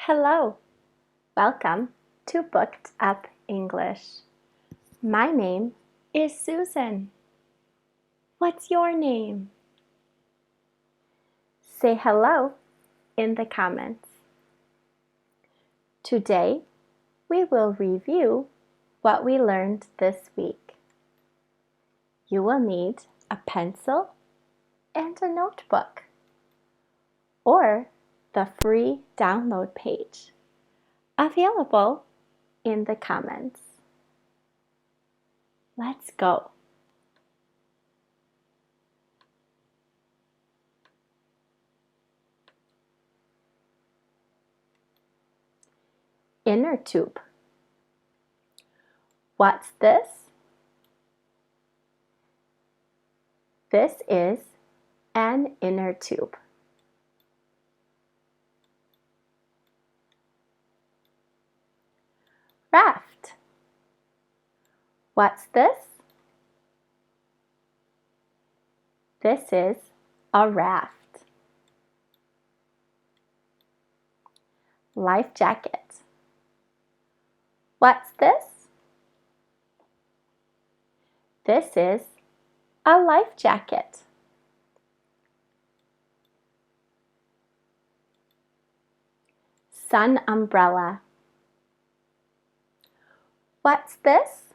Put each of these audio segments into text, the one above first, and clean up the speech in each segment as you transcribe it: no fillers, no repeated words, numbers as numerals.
Hello, welcome to Booked Up English. My name is Susan. What's your name? Say hello in the comments. Today, we will review what we learned this week. You will need a pencil and a notebook or the free download page available in the comments. Let's go. Inner tube. What's this? This is an inner tube. Raft. What's this? This is a raft. Life jacket. What's this? This is a life jacket. Sun umbrella. What's this?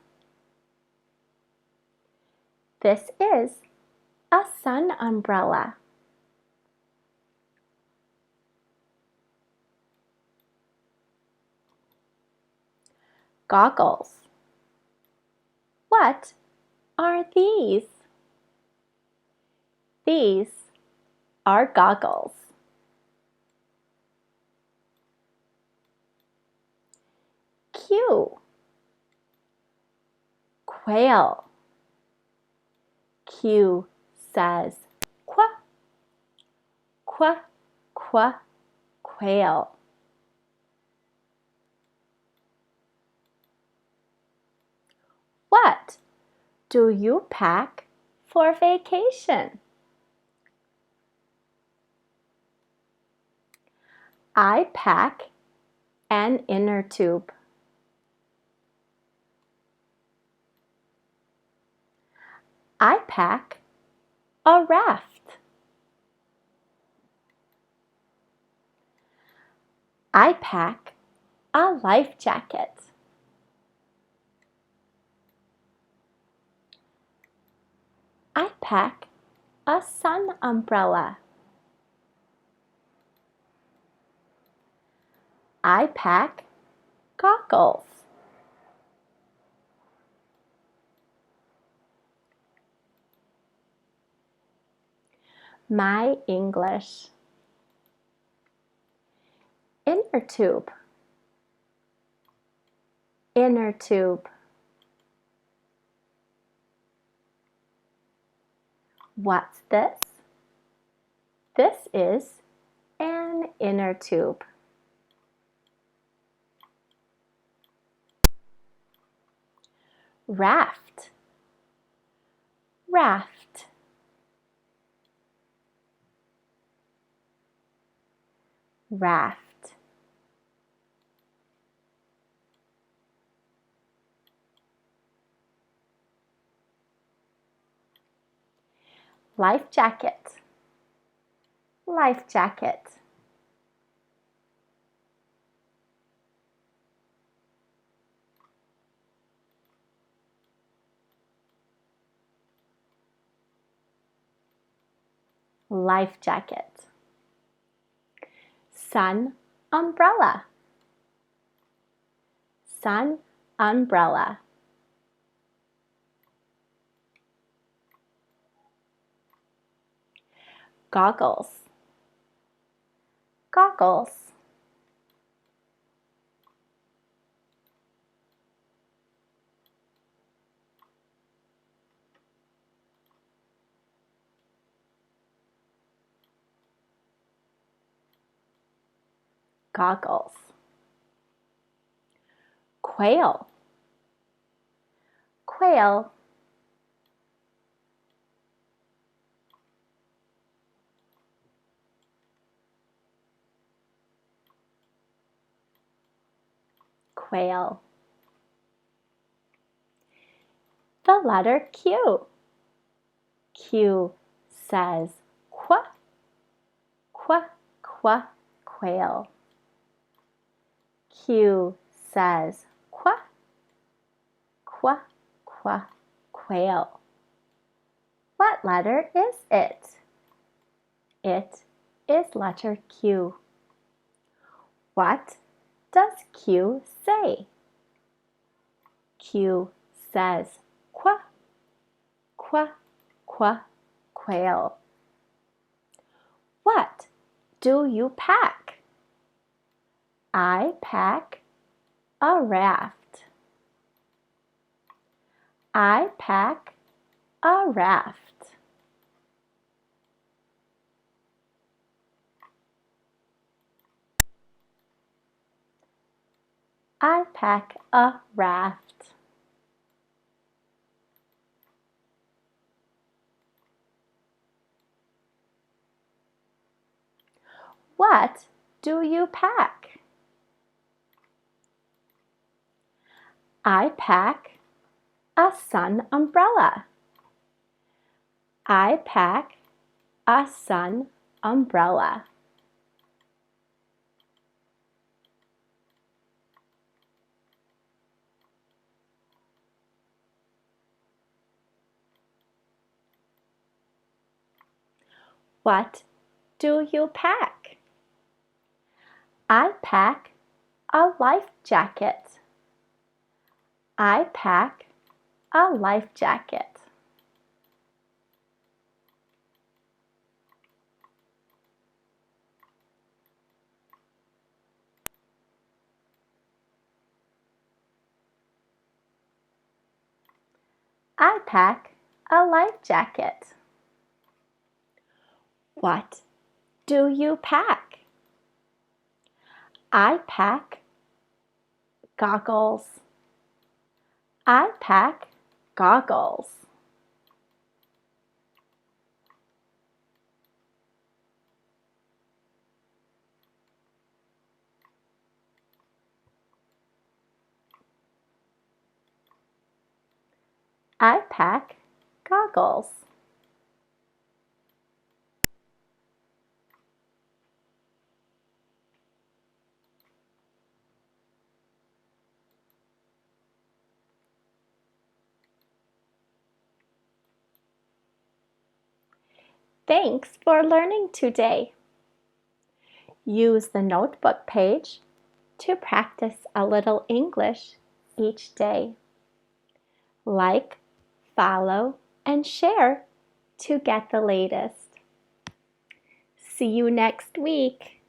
This is a sun umbrella. Goggles. What are these? These are goggles. Q. Quail. Q says qua, qua, qua, quail. What do you pack for vacation? I pack an inner tube. I pack a raft. I pack a life jacket. I pack a sun umbrella. I pack goggles. My English. Inner tube. Inner tube. What's this? This is an inner tube. Raft. Raft. Raft. Life jacket. Life jacket. Life jacket. Sun umbrella. Sun umbrella. Goggles. Goggles. Goggles. Quail. Quail. quail. The letter Q. Q says quack, quack, quack, quail. Q says quack, quack, quack, quail. What letter is it? It is letter Q. What does Q say? Q says quack, quack, quack, quail. What do you pack? I pack a raft. I pack a raft. I pack a raft. What do you pack? I pack a sun umbrella. I pack a sun umbrella. What do you pack? I pack a life jacket. I pack a life jacket. I pack a life jacket. What do you pack? I pack goggles. I pack goggles. I pack goggles. Thanks for learning today. Use the notebook page to practice a little English each day. Like, follow, and share to get the latest. See you next week.